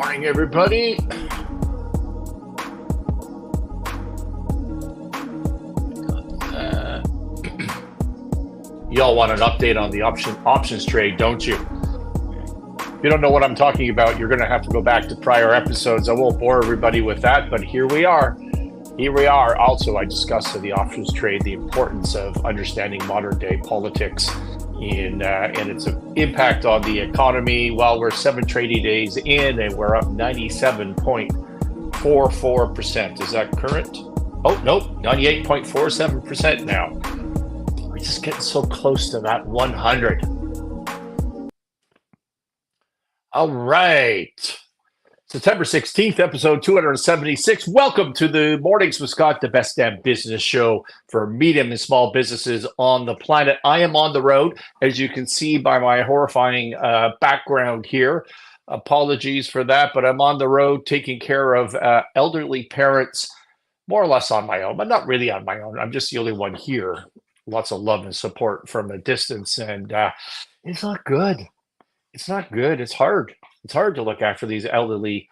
Morning, everybody. Y'all want an update on the options trade, don't you? If you don't know what I'm talking about, you're going to have to go back to prior episodes. I won't bore everybody with that, but here we are. Also, I discussed the options trade, the importance of understanding modern day politics and its impact on the economy. Well, we're 7 trading days in and we're up 97.44%. Is that current? Oh, nope, 98.47% now. We're just getting so close to that 100. All right. September 16th, episode 276. Welcome to the Mornings with Scott, the best damn business show for medium and small businesses on the planet. I am on the road, as you can see by my horrifying background here. Apologies for that, but I'm on the road taking care of elderly parents, more or less on my own, but not really on my own. I'm just the only one here. Lots of love and support from a distance, and it's not good. It's not good. It's hard. It's hard to look after these elderly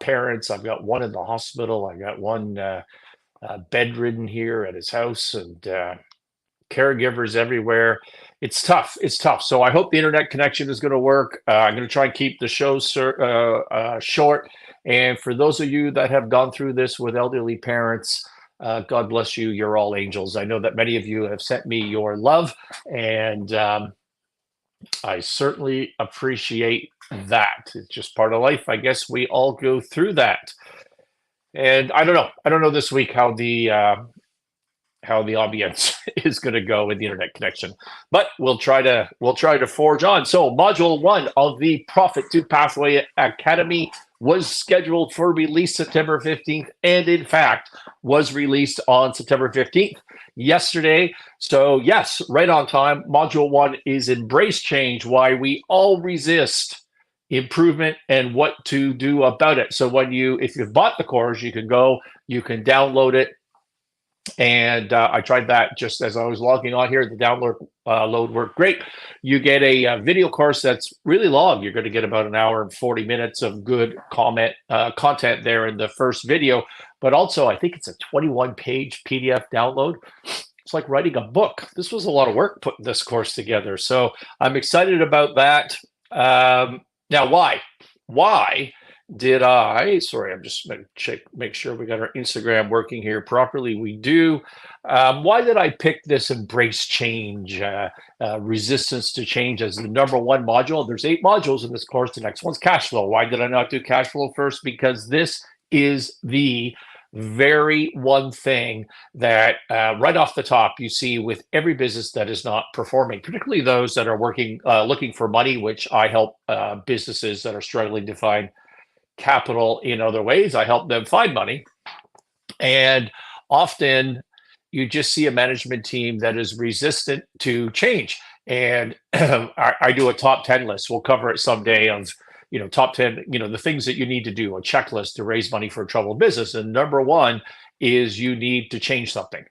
parents. I've got one in the hospital. I've got one bedridden here at his house, and caregivers everywhere. It's tough. It's tough. So I hope the internet connection is going to work. I'm going to try and keep the show short. And for those of you that have gone through this with elderly parents, God bless you. You're all angels. I know that many of you have sent me your love, and I certainly appreciate that. It's just part of life. I guess we all go through that. And I don't know this week how the audience is going to go with the internet connection, but we'll try to forge on. So module 1 of the Profit to Pathway Academy was scheduled for release September 15th, and in fact was released on September 15th yesterday. So yes, right on time. Module 1 is Embrace Change, Why We All Resist Improvement and What to Do About It. So if you've bought the course, you can download it. And I tried that just as I was logging on here. The download worked great. You get a video course that's really long. You're going to get about an hour and 40 minutes of good content there in the first video. But also, I think it's a 21-page PDF download. It's like writing a book. This was a lot of work putting this course together. So I'm excited about that. Now, why? Sorry, I'm just going to make sure we got our Instagram working here properly. We do. Why did I pick this Embrace Change, Resistance to Change as the number 1 module? There's 8 modules in this course. The next one's cash flow. Why did I not do cash flow first? Because this is the very one thing that right off the top you see with every business that is not performing, particularly those that are looking for money, which I help businesses that are struggling to find capital in other ways. I help them find money. And often you just see a management team that is resistant to change. And I do a top 10 list. We'll cover it someday of, top 10, the things that you need to do, a checklist to raise money for a troubled business. And number 1 is you need to change something.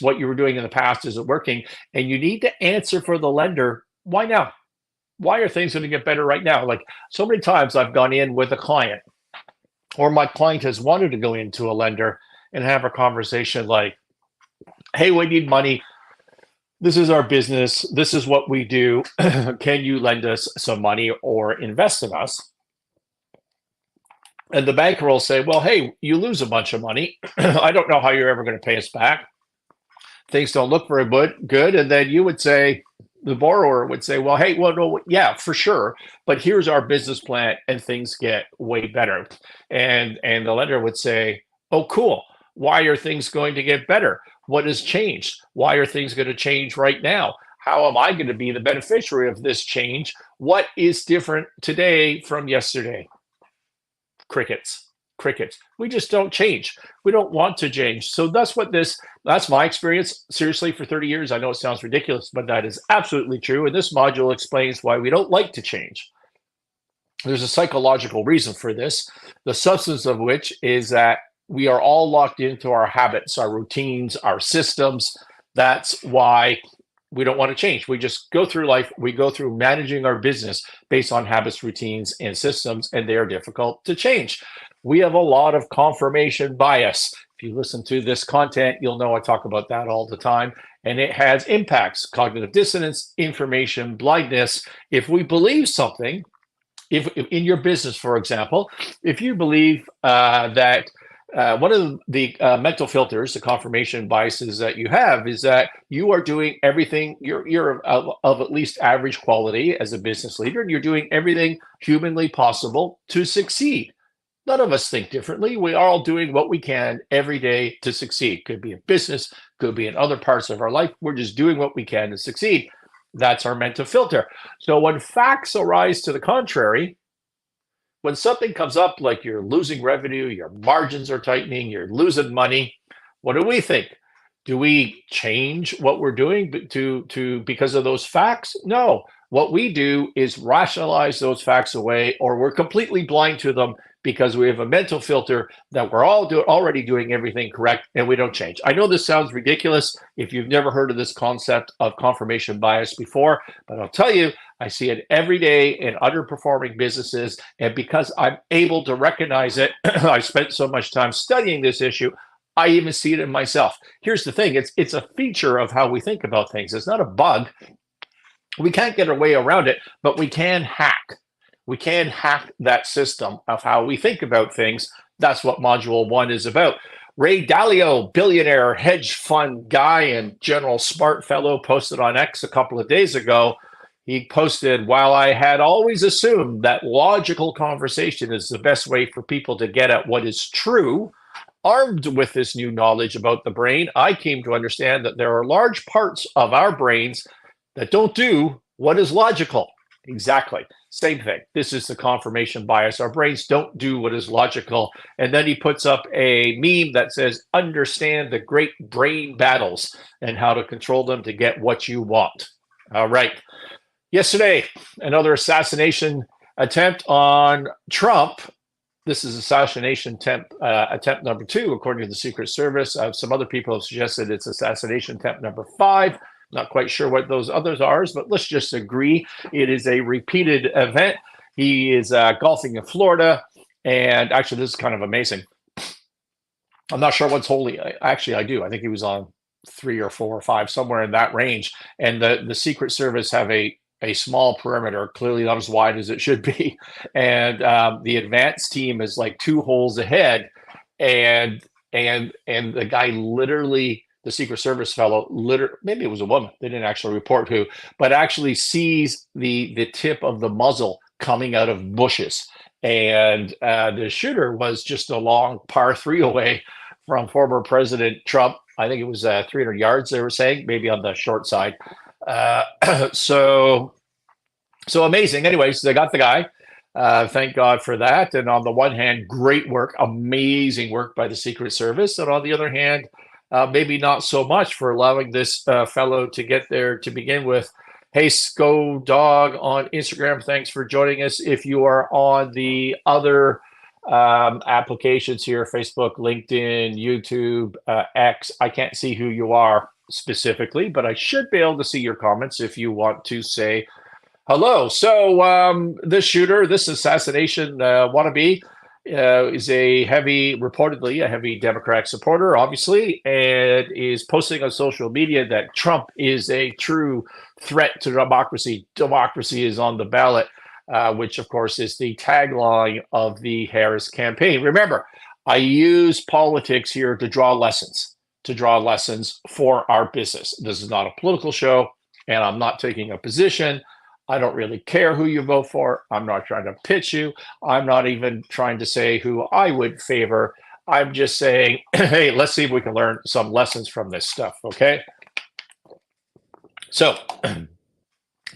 What you were doing in the past isn't working. And you need to answer for the lender, why now? Why are things going to get better right now? Like so many times I've gone in with a client, or my client has wanted to go into a lender and have a conversation like, hey, we need money. This is our business. This is what we do. Can you lend us some money or invest in us? And the banker will say, well, hey, you lose a bunch of money. I don't know how you're ever going to pay us back. Things don't look very good. And then you would say, the borrower would say, well, hey, well, no, yeah, for sure. But here's our business plan and things get way better. And the lender would say, oh, cool. Why are things going to get better? What has changed? Why are things going to change right now? How am I going to be the beneficiary of this change? What is different today from yesterday? Crickets. We just don't change. We don't want to change. So that's my experience, seriously, for 30 years. I know it sounds ridiculous, but that is absolutely true. And this module explains why we don't like to change. There's a psychological reason for this, the substance of which is that we are all locked into our habits, our routines, our systems. That's why we don't want to change. We just go through life. We go through managing our business based on habits, routines, and systems, and they are difficult to change. We have a lot of confirmation bias. If you listen to this content, you'll know I talk about that all the time. And it has impacts: cognitive dissonance, information blindness. If we believe something, if in your business, for example, if you believe that one of the mental filters, the confirmation biases that you have, is that you are doing everything, you're of at least average quality as a business leader, and you're doing everything humanly possible to succeed. None of us think differently. We are all doing what we can every day to succeed. Could be in business, could be in other parts of our life. We're just doing what we can to succeed. That's our mental filter. So when facts arise to the contrary, when something comes up like you're losing revenue, your margins are tightening, you're losing money, what do we think? Do we change what we're doing because of those facts? No. What we do is rationalize those facts away, or we're completely blind to them because we have a mental filter that we're already doing everything correct, and we don't change. I know this sounds ridiculous if you've never heard of this concept of confirmation bias before, but I'll tell you, I see it every day in underperforming businesses. And because I'm able to recognize it, I spent so much time studying this issue, I even see it in myself. Here's the thing, it's a feature of how we think about things. It's not a bug. We can't get our way around it, but we can hack. We can hack that system of how we think about things. That's what Module 1 is about. Ray Dalio, billionaire, hedge fund guy, and general smart fellow, posted on X a couple of days ago. He posted, "While I had always assumed that logical conversation is the best way for people to get at what is true, armed with this new knowledge about the brain, I came to understand that there are large parts of our brains that don't do what is logical." Exactly. Same thing. This is the confirmation bias. Our brains don't do what is logical. And then he puts up a meme that says, "Understand the great brain battles and how to control them to get what you want." All right. Yesterday, another assassination attempt on Trump. This is assassination attempt number 2, according to the Secret Service. Some other people have suggested it's assassination attempt number 5. Not quite sure what those others are, but let's just agree it is a repeated event. He is golfing in Florida, and actually, this is kind of amazing. I'm not sure what's holy. Actually, I do. I think he was on 3 or 4 or 5, somewhere in that range. And the Secret Service have a small perimeter, clearly not as wide as it should be. And the advanced team is like 2 holes ahead, and the guy literally, the Secret Service fellow, maybe it was a woman, they didn't actually report who, but actually sees the tip of the muzzle coming out of bushes. And the shooter was just a long par 3 away from former President Trump. I think it was 300 yards, they were saying, maybe on the short side. So amazing. Anyways, they got the guy. Thank God for that. And on the one hand, great work, amazing work by the Secret Service. And on the other hand, maybe not so much for allowing this fellow to get there to begin with. Hey, Sco Dog on Instagram, thanks for joining us. If you are on the other applications here, Facebook, LinkedIn, YouTube, X, I can't see who you are specifically, but I should be able to see your comments if you want to say hello. So this shooter, this assassination wannabe, is reportedly a heavy Democratic supporter, obviously, and is posting on social media that Trump is a true threat to democracy. Democracy is on the ballot, which, of course, is the tagline of the Harris campaign. Remember, I use politics here to draw lessons for our business. This is not a political show, and I'm not taking a position. I don't really care who you vote for. I'm not trying to pitch you. I'm not even trying to say who I would favor. I'm just saying, hey, let's see if we can learn some lessons from this stuff, okay? So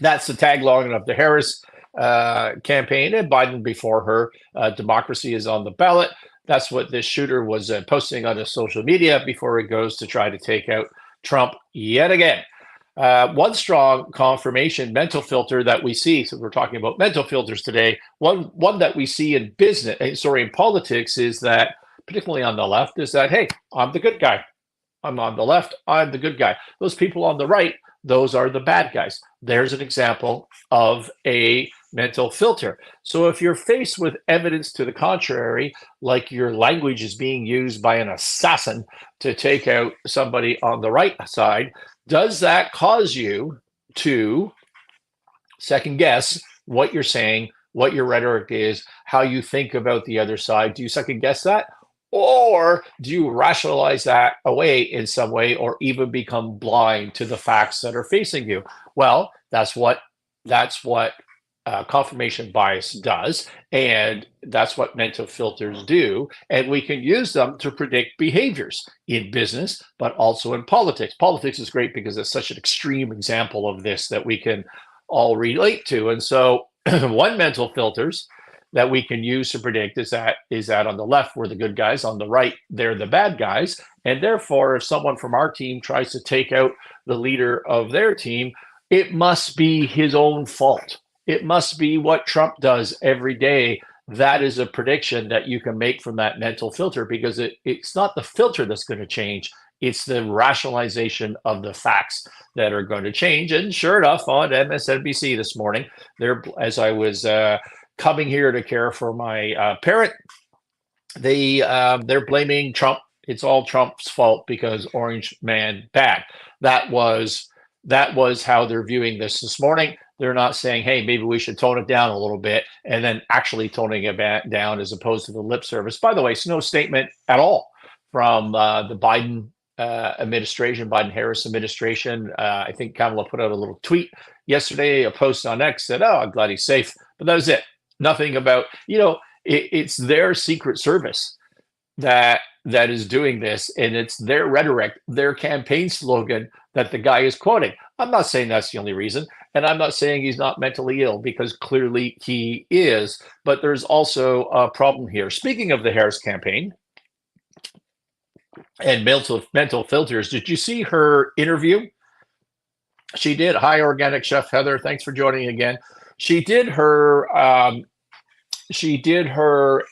that's the tagline of the Harris campaign, and Biden before her. Democracy is on the ballot. That's what this shooter was posting on his social media before he goes to try to take out Trump yet again. One strong confirmation mental filter that we see, so we're talking about mental filters today, one that we see in in politics is that, particularly on the left, is that, hey, I'm the good guy. I'm on the left, I'm the good guy. Those people on the right those are the bad guys. There's an example of a mental filter. So if you're faced with evidence to the contrary, like your language is being used by an assassin to take out somebody on the right side, does that cause you to second guess what you're saying, what your rhetoric is, how you think about the other side? Do you second guess that? Or do you rationalize that away in some way, or even become blind to the facts that are facing you? Well, that's what confirmation bias does, and that's what mental filters do. And we can use them to predict behaviors in business, but also in politics. Politics is great because it's such an extreme example of this that we can all relate to. And so, one mental filters that we can use to predict is that on the left we're the good guys, on the right they're the bad guys, and therefore if someone from our team tries to take out the leader of their team, it must be his own fault. It must be what Trump does every day. That is a prediction that you can make from that mental filter, because it's not the filter that's going to change. It's the rationalization of the facts that are going to change. And sure enough, on MSNBC this morning, as I was coming here to care for my parent, they're blaming Trump. It's all Trump's fault because Orange Man bad. That was how they're viewing this morning. They're not saying, hey, maybe we should tone it down a little bit, and then actually toning it down as opposed to the lip service. By the way, it's no statement at all from the Biden administration, Biden-Harris administration. I think Kamala put out a little tweet yesterday, a post on X, said, oh, I'm glad he's safe. But that was it. Nothing about, it's their Secret Service that is doing this, and it's their rhetoric, their campaign slogan that the guy is quoting. I'm not saying that's the only reason, and I'm not saying he's not mentally ill, because clearly he is, but there's also a problem here. Speaking of the Harris campaign and mental filters, did you see her interview? She did. Hi, Organic Chef Heather. Thanks for joining again. She did her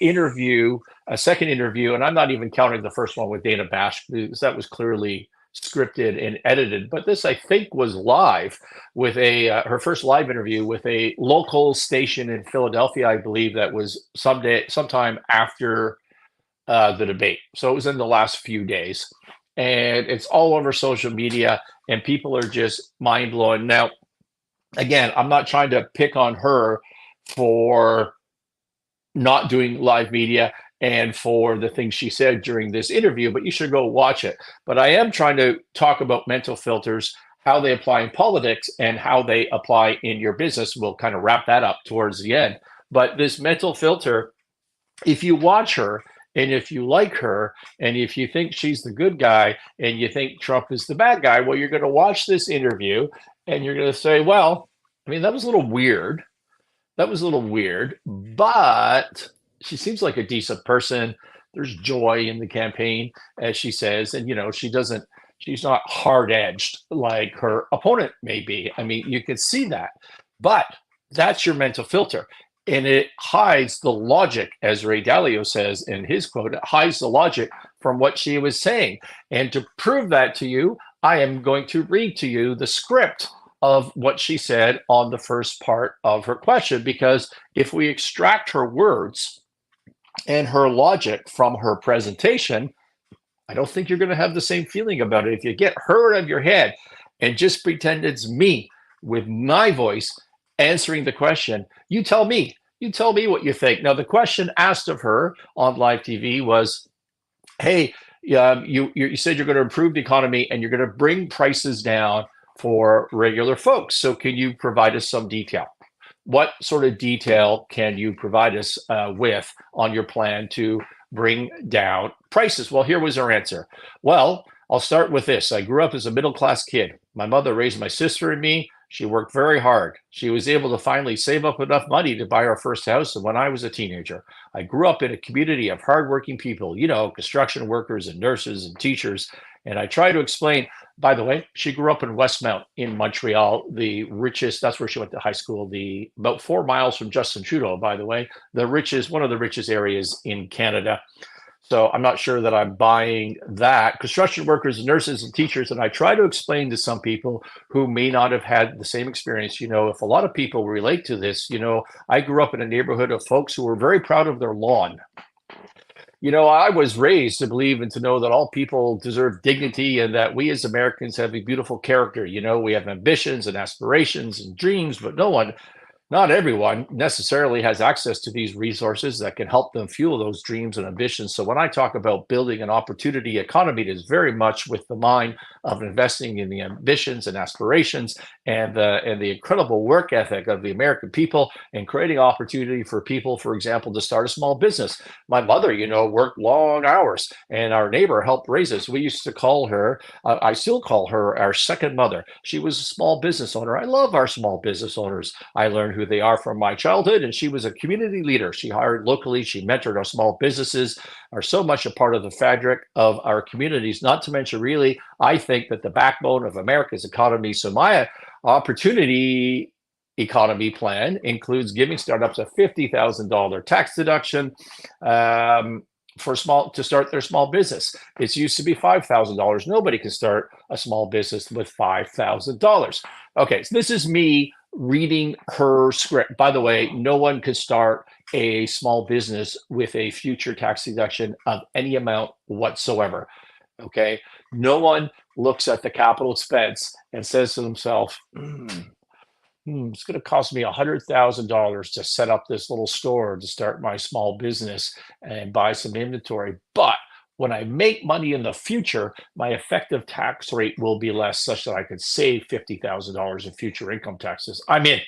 interview, a second interview, and I'm not even counting the first one with Dana Bash, because that was clearly scripted and edited. But this, I think, was live with her first live interview with a local station in Philadelphia, I believe, that was sometime after the debate. So it was in the last few days, and it's all over social media, and people are just mind blowing. Now, again, I'm not trying to pick on her for not doing live media and for the things she said during this interview, but you should go watch it. But I am trying to talk about mental filters, how they apply in politics and how they apply in your business. We'll kind of wrap that up towards the end. But this mental filter, if you watch her and if you like her and if you think she's the good guy and you think Trump is the bad guy, well, you're going to watch this interview and you're going to say, well, I mean, that was a little weird. But she seems like a decent person. There's joy in the campaign, as she says. And, she's not hard-edged like her opponent may be. I mean, you can see that. But that's your mental filter. And it hides the logic, as Ray Dalio says in his quote, it hides the logic from what she was saying. And to prove that to you, I am going to read to you the script of what she said on the first part of her question, because if we extract her words and her logic from her presentation, I don't think you're going to have the same feeling about it. If you get her out of your head and just pretend it's me with my voice answering the question, you tell me what you think. Now, the question asked of her on live TV was, hey, you said you're going to improve the economy and you're going to bring prices down for regular folks. So can you provide us some detail? What sort of detail can you provide us with on your plan to bring down prices? Well, here was her answer. Well, I'll start with this. I grew up as a middle-class kid. My mother raised my sister and me. She worked very hard. She was able to finally save up enough money to buy our first house. And when I was a teenager, I grew up in a community of hardworking people, construction workers and nurses and teachers. And I try to explain, by the way, she grew up in Westmount in Montreal, the richest, that's where she went to high school, about 4 miles from Justin Trudeau, by the way, one of the richest areas in Canada. So I'm not sure that I'm buying that. Construction workers, nurses, and teachers, and I try to explain to some people who may not have had the same experience. If a lot of people relate to this, I grew up in a neighborhood of folks who were very proud of their lawn. I was raised to believe and to know that all people deserve dignity and that we as Americans have a beautiful character. We have ambitions and aspirations and dreams, but not everyone necessarily has access to these resources that can help them fuel those dreams and ambitions. So when I talk about building an opportunity economy, it is very much with the mind of investing in the ambitions and aspirations and the incredible work ethic of the American people and creating opportunity for people, for example, to start a small business. My mother, worked long hours, and our neighbor helped raise us. We used to call her, I still call her our second mother. She was a small business owner. I love our small business owners. I learned who they are from my childhood, and she was a community leader. She hired locally. She mentored our small businesses, are so much a part of the fabric of our communities, not to mention, really, I think that the backbone of America's economy. So my opportunity economy plan includes giving startups a $50,000 tax deduction to start their small business. It used to be $5,000. Nobody can start a small business with $5,000. Okay, so this is me reading her script. By the way, no one could start a small business with a future tax deduction of any amount whatsoever. Okay, no one looks at the capital expense and says to themselves, it's going to cost me $100,000 to set up this little store to start my small business and buy some inventory. But when I make money in the future, my effective tax rate will be less, such that I could save $50,000 in future income taxes. I'm in.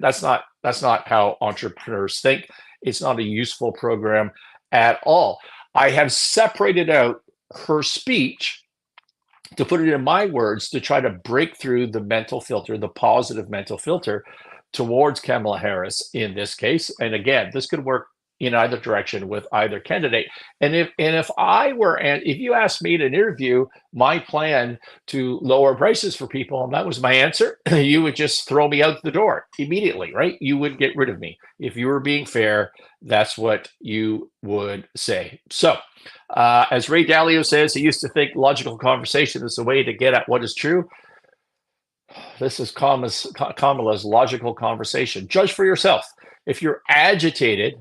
That's not how entrepreneurs think. It's not a useful program at all. I have separated out her speech to put it in my words to try to break through the mental filter, the positive mental filter towards Kamala Harris in this case. And again, this could work in either direction with either candidate. And if you asked me to interview my plan to lower prices for people, and that was my answer, you would just throw me out the door immediately, right? You would get rid of me. If you were being fair, that's what you would say. So as Ray Dalio says, he used to think logical conversation is the way to get at what is true. This is Kamala's logical conversation. Judge for yourself. If you're agitated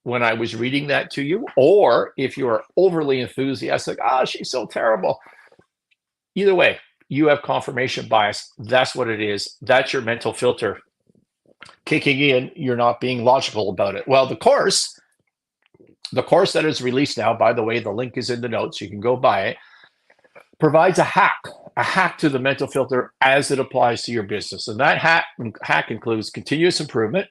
when I was reading that to you, or if you are overly enthusiastic, she's so terrible. Either way, you have confirmation bias. That's what it is. That's your mental filter kicking in. You're not being logical about it. Well, the course that is released now, by the way, the link is in the notes. You can go buy it. Provides a hack to the mental filter as it applies to your business. And that hack includes continuous improvement,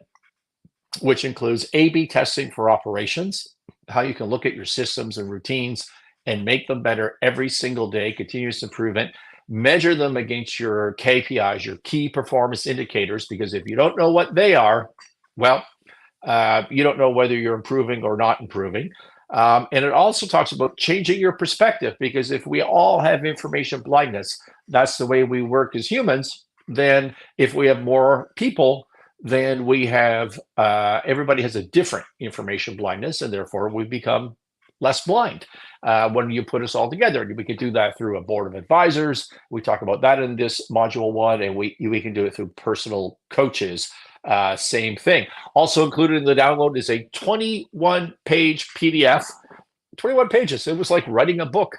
which includes A/B testing for operations, how you can look at your systems and routines and make them better every single day, continuous improvement, measure them against your KPIs, your key performance indicators, because if you don't know what they are, well, you don't know whether you're improving or not improving. And it also talks about changing your perspective, because if we all have information blindness, that's the way we work as humans, then if we have more people, then we have everybody has a different information blindness, and therefore we become less blind when you put us all together. And we can do that through a board of advisors. We talk about that in this module 1, and we can do it through personal coaches. Same thing. Also included in the download is a 21-page PDF. 21 pages. It was like writing a book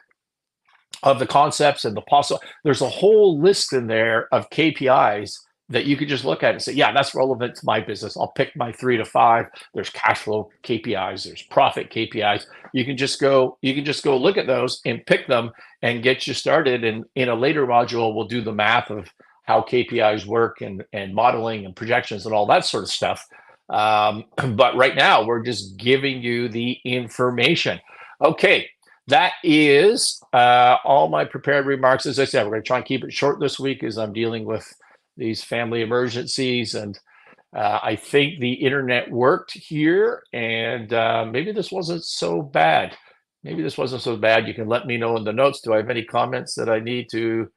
of the concepts and the possible. There's a whole list in there of KPIs that you could just look at and say, yeah, that's relevant to my business. I'll pick my 3 to 5. There's cash flow KPIs, there's profit KPIs. You can just go look at those and pick them and get you started. And in a later module, we'll do the math of how KPIs work and modeling and projections and all that sort of stuff. But right now, we're just giving you the information. Okay, that is all my prepared remarks. As I said, we're going to try and keep it short this week as I'm dealing with these family emergencies, and I think the internet worked here, and maybe this wasn't so bad. You can let me know in the notes. Do I have any comments that I need to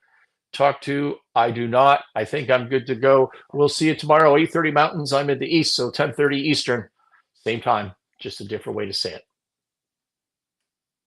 talk to? I do not. I think I'm good to go. We'll see you tomorrow, 8:30 Mountains. I'm in the East, so 10:30 Eastern, same time, just a different way to say it.